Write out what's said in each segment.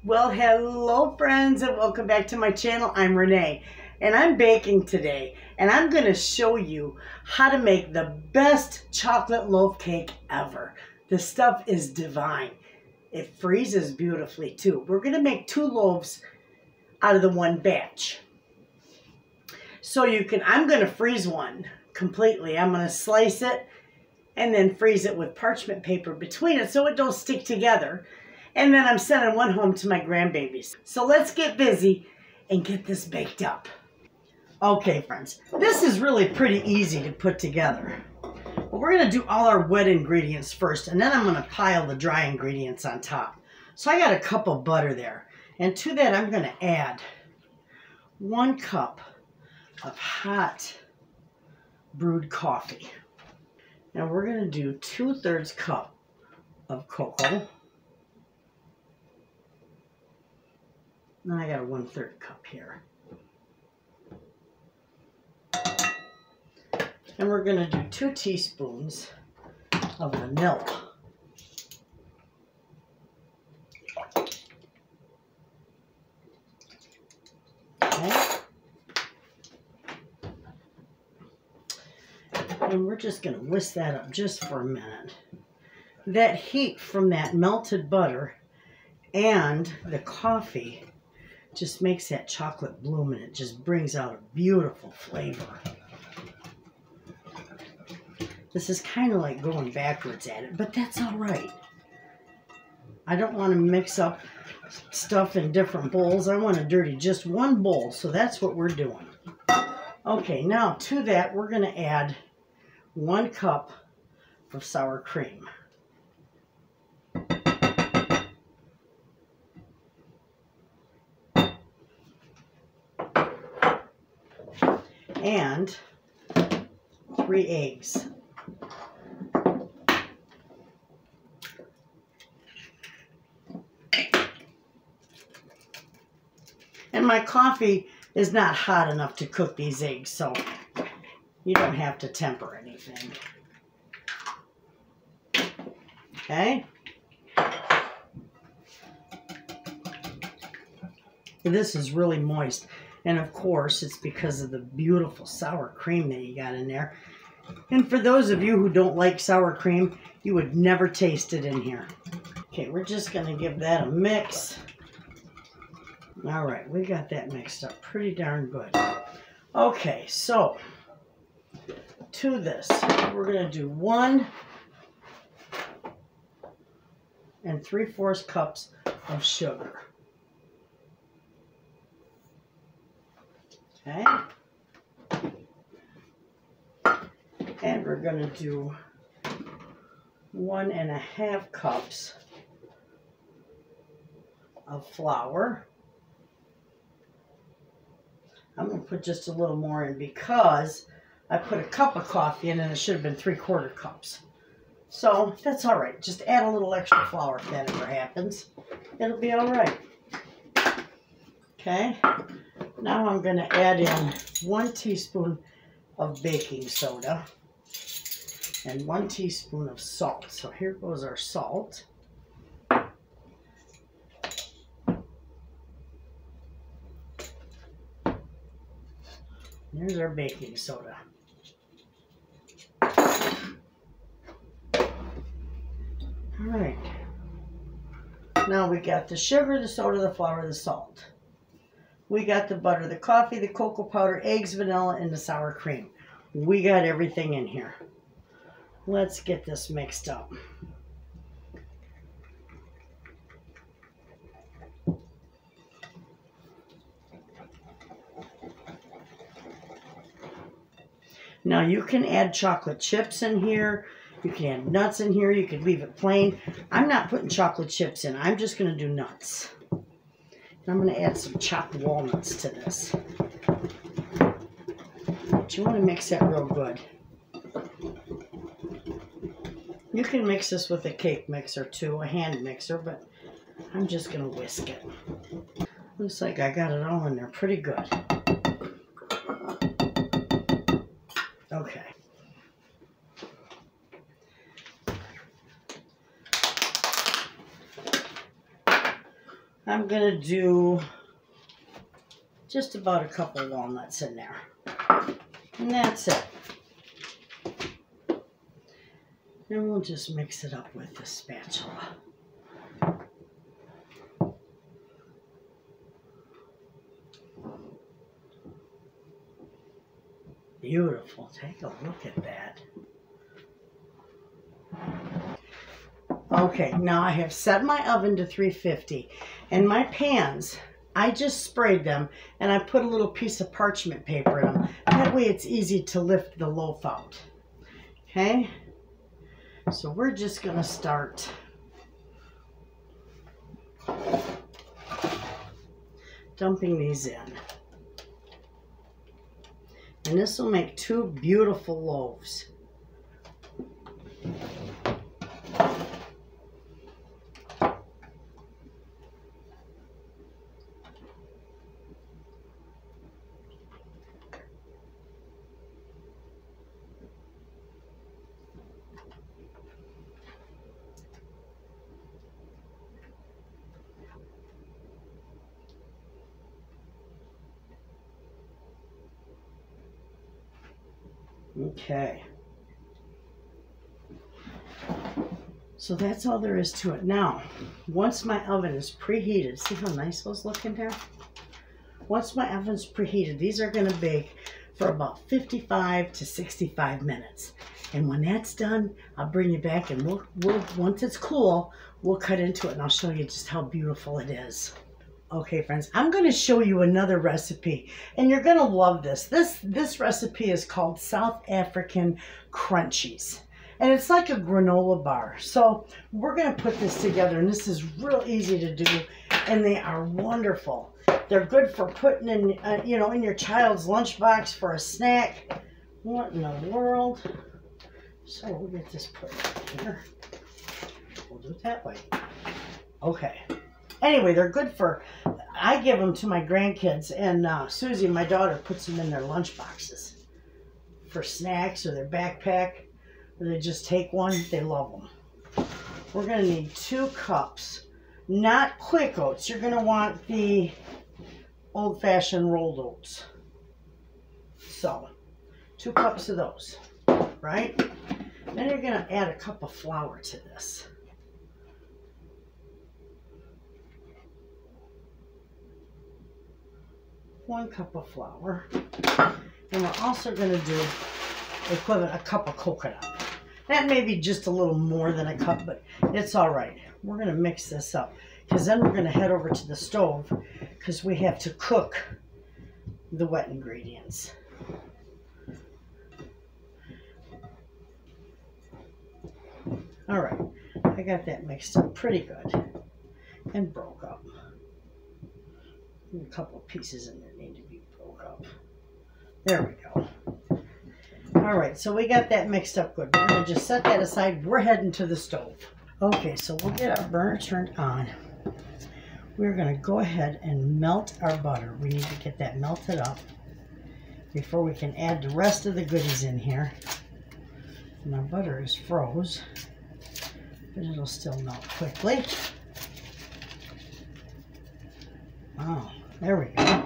Well, hello friends and welcome back to my channel. I'm Renee and I'm baking today and I'm going to show you how to make the best chocolate loaf cake ever. This stuff is divine. It freezes beautifully too. We're going to make 2 loaves out of the one batch. So I'm going to freeze one completely. I'm going to slice it and then freeze it with parchment paper between it so it don't stick together. And then I'm sending one home to my grandbabies. So let's get busy and get this baked up. Okay, friends, this is really pretty easy to put together. But we're going to do all our wet ingredients first, and then I'm going to pile the dry ingredients on top. So I got a cup of butter there. And to that, I'm going to add 1 cup of hot brewed coffee. Now we're going to do 2/3 cup of cocoa. Then I got a 1/3 cup here. And we're going to do 2 teaspoons of vanilla. Okay. And we're just going to whisk that up just for a minute. That heat from that melted butter and the coffee just makes that chocolate bloom, and it just brings out a beautiful flavor. This is kind of like going backwards at it, but that's all right. I don't want to mix up stuff in different bowls. I want to dirty just one bowl, so that's what we're doing. Okay, now to that we're going to add 1 cup of sour cream. And 3 eggs. And my coffee is not hot enough to cook these eggs, so you don't have to temper anything. Okay? This is really moist. And of course, it's because of the beautiful sour cream that you got in there. And for those of you who don't like sour cream, you would never taste it in here. Okay, we're just going to give that a mix. All right, we got that mixed up pretty darn good. Okay, so to this, we're going to do 1 3/4 cups of sugar. Okay, and we're going to do 1 1/2 cups of flour. I'm going to put just a little more in because I put a cup of coffee in and it should have been 3/4 cups. So that's all right. Just add a little extra flour if that ever happens. It'll be all right. Okay. Now I'm going to add in 1 teaspoon of baking soda and 1 teaspoon of salt. So here goes our salt. There's our baking soda. All right. Now we got the sugar, the soda, the flour, the salt. We got the butter, the coffee, the cocoa powder, eggs, vanilla, and the sour cream. We got everything in here. Let's get this mixed up. Now you can add chocolate chips in here. You can add nuts in here. You could leave it plain. I'm not putting chocolate chips in. I'm just going to do nuts. I'm going to add some chopped walnuts to this. But you want to mix that real good. You can mix this with a cake mixer too, a hand mixer, but I'm just going to whisk it. Looks like I got it all in there pretty good. Okay. I'm going to do just about a couple walnuts in there. And that's it. And we'll just mix it up with the spatula. Beautiful. Take a look at that. Okay, now I have set my oven to 350. And my pans, I just sprayed them and I put a little piece of parchment paper in them. That way it's easy to lift the loaf out. Okay? So we're just going to start dumping these in. And this will make 2 beautiful loaves. Okay, so that's all there is to it. Now, once my oven is preheated, see how nice those look in there? Once my oven's preheated, these are going to bake for about 55 to 65 minutes. And when that's done, I'll bring you back and we'll once it's cool, we'll cut into it and I'll show you just how beautiful it is. Okay, friends, I'm going to show you another recipe, and you're going to love this. This recipe is called South African Crunchies, and it's like a granola bar. So we're going to put this together, and this is real easy to do, and they are wonderful. They're good for putting in, in your child's lunchbox for a snack. What in the world? So we'll get this put in here. We'll do it that way. Okay. Anyway, they're good for, I give them to my grandkids, and Susie, my daughter, puts them in their lunch boxes for snacks or their backpack, or they just take one. They love them. We're going to need 2 cups, not quick oats. You're going to want the old-fashioned rolled oats. So, 2 cups of those, right? Then you're going to add a cup of flour to this. One cup of flour, and we're also going to do equivalent a cup of coconut. That may be just a little more than a cup, but it's all right. We're going to mix this up because then we're going to head over to the stove because we have to cook the wet ingredients. All right, I got that mixed up pretty good and broke up. A couple of pieces in there need to be broke up. There we go. All right, so we got that mixed up good. We're going to just set that aside. We're heading to the stove. Okay, so we'll get our burner turned on. We're going to go ahead and melt our butter. We need to get that melted up before we can add the rest of the goodies in here. My butter is froze, but it'll still melt quickly. Oh, there we go.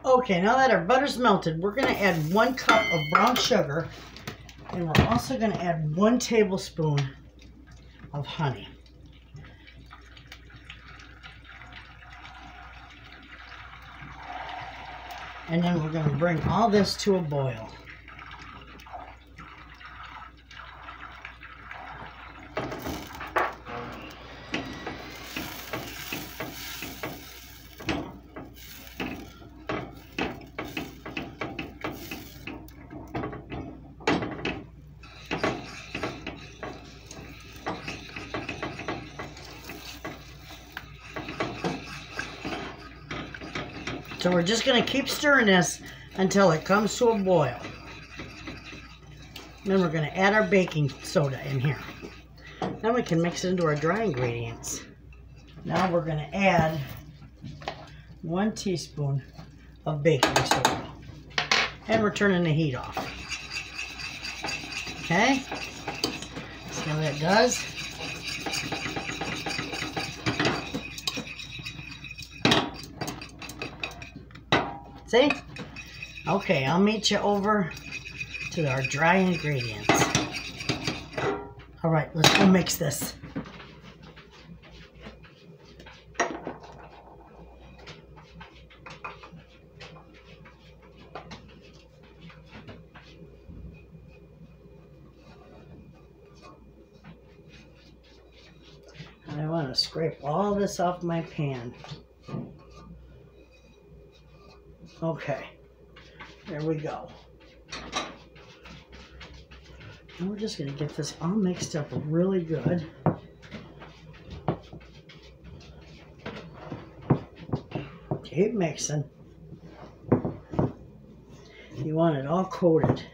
Okay, now that our butter's melted, we're going to add 1 cup of brown sugar, and we're also going to add 1 tablespoon of honey. And then we're going to bring all this to a boil. So we're just going to keep stirring this until it comes to a boil. Then we're going to add our baking soda in here. Then we can mix it into our dry ingredients. Now we're going to add 1 teaspoon of baking soda. And we're turning the heat off. Okay? See how that does? See? Okay, I'll meet you over to our dry ingredients. All right, let's go mix this. I want to scrape all this off my pan. Okay, there we go. And we're just going to get this all mixed up really good. Keep mixing. You want it all coated.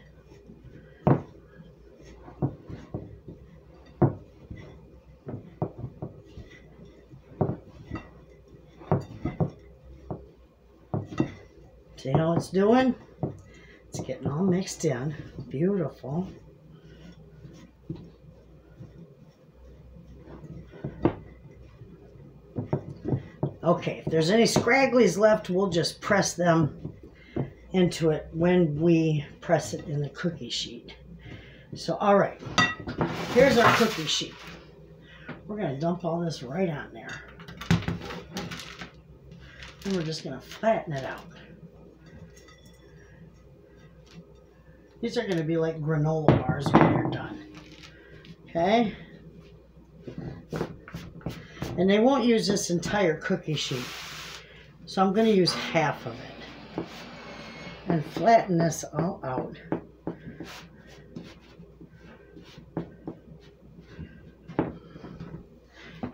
See how it's doing? It's getting all mixed in. Beautiful. Okay, if there's any scragglies left, we'll just press them into it when we press it in the cookie sheet. So, all right, here's our cookie sheet. We're going to dump all this right on there. And we're just going to flatten it out. These are going to be like granola bars when you're done. Okay? And they won't use this entire cookie sheet. So I'm going to use half of it. And flatten this all out.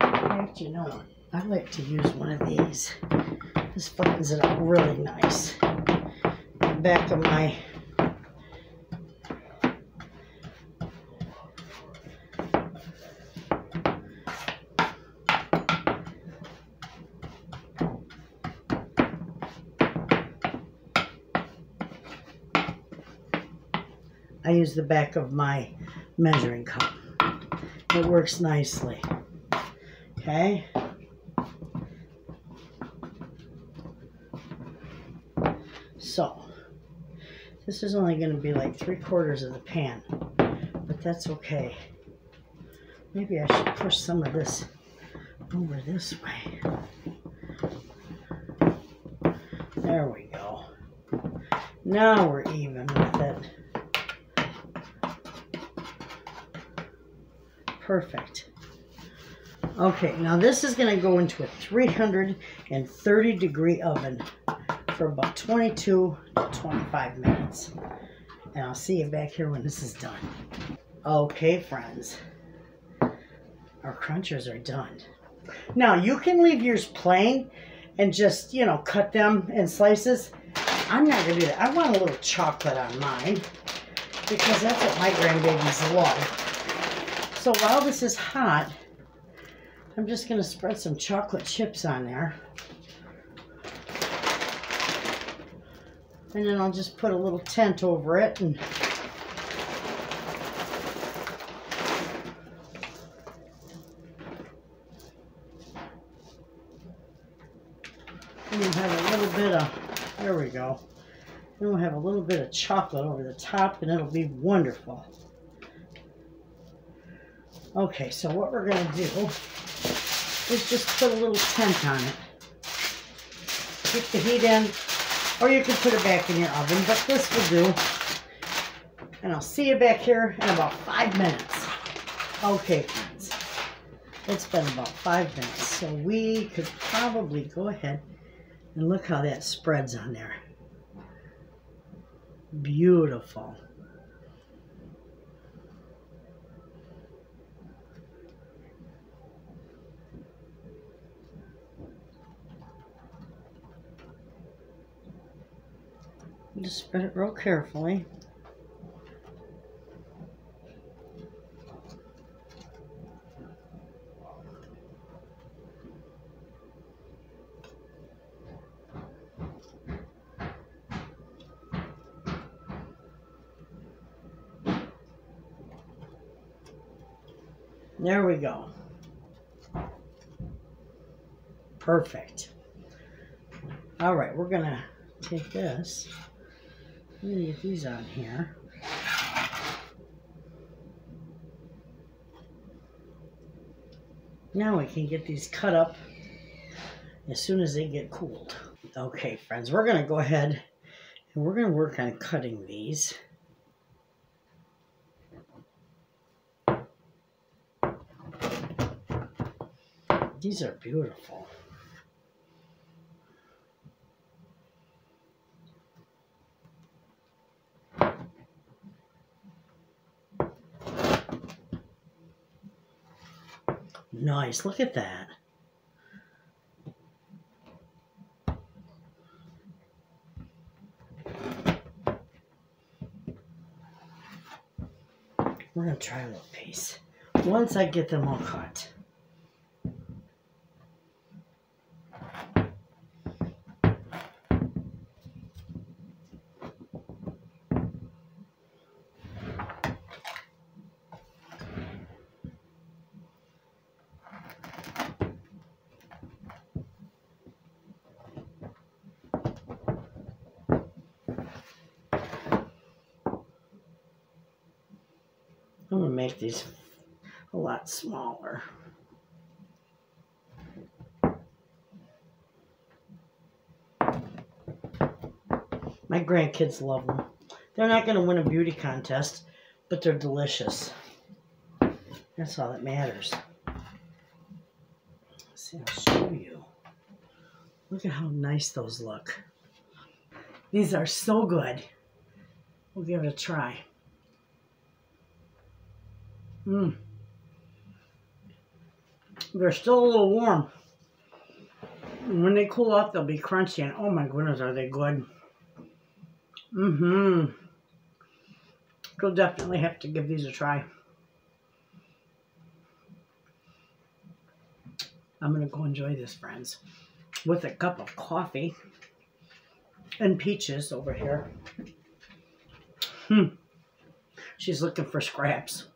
In fact, you know what? I like to use one of these. This flattens it out really nice. The back of my I use the back of my measuring cup. It works nicely. Okay. So, this is only going to be like 3/4 of the pan, but that's okay. Maybe I should push some of this over this way. There we go. Now we're even with it. Perfect. Okay, now this is going to go into a 330-degree oven for about 22 to 25 minutes. And I'll see you back here when this is done. Okay, friends. Our crunchers are done. Now, you can leave yours plain and just, you know, cut them in slices. I'm not going to do that. I want a little chocolate on mine because that's what my grandbabies love. So while this is hot, I'm just going to spread some chocolate chips on there. And then I'll just put a little tent over it. And we'll have a little bit of, there we go. Then we'll have a little bit of chocolate over the top and it'll be wonderful. Okay, so what we're going to do is just put a little tent on it. Keep the heat in, or you can put it back in your oven, but this will do. And I'll see you back here in about 5 minutes. Okay, friends, it's been about 5 minutes, so we could probably go ahead and look how that spreads on there. Beautiful. Just spread it real carefully. There we go. Perfect. All right, we're gonna take this. I'm gonna get these on here. Now we can get these cut up as soon as they get cooled. Okay, friends, we're gonna go ahead and we're gonna work on cutting these. These are beautiful. Nice, look at that. We're going to try a little piece once I get them all cut. I'm going to make these a lot smaller. My grandkids love them. They're not going to win a beauty contest, but they're delicious. That's all that matters. Let's see, I'll show you. Look at how nice those look. These are so good. We'll give it a try. They're still a little warm. And when they cool off, they'll be crunchy. And oh my goodness, are they good. You'll definitely have to give these a try. I'm going to go enjoy this, friends, with a cup of coffee and Peaches over here. She's looking for scraps.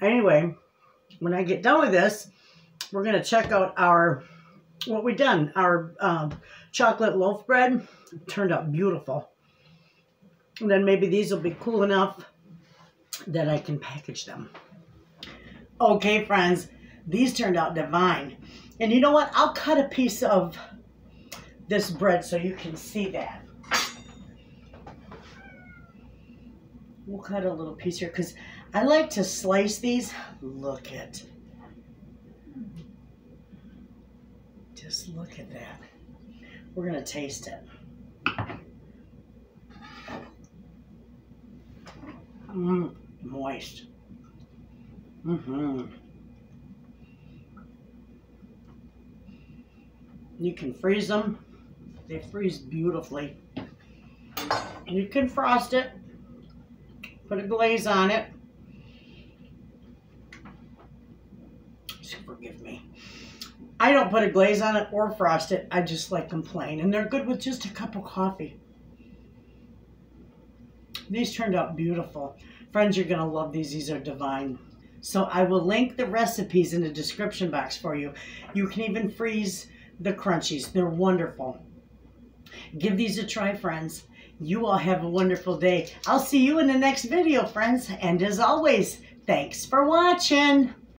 Anyway, when I get done with this, we're going to check out what we've done. Our chocolate loaf bread turned out beautiful. And then maybe these will be cool enough that I can package them. Okay, friends, these turned out divine. And you know what? I'll cut a piece of this bread so you can see that. We'll cut a little piece here because I like to slice these. Look at. Just look at that. We're going to taste it. Moist. You can freeze them. They freeze beautifully. You can frost it. Put a glaze on it. Forgive me. I don't put a glaze on it or frost it. I just like them plain. And they're good with just a cup of coffee. These turned out beautiful. Friends, you're going to love these. These are divine. So I will link the recipes in the description box for you. You can even freeze the crunchies. They're wonderful. Give these a try, friends. You all have a wonderful day. I'll see you in the next video, friends. And as always, thanks for watching.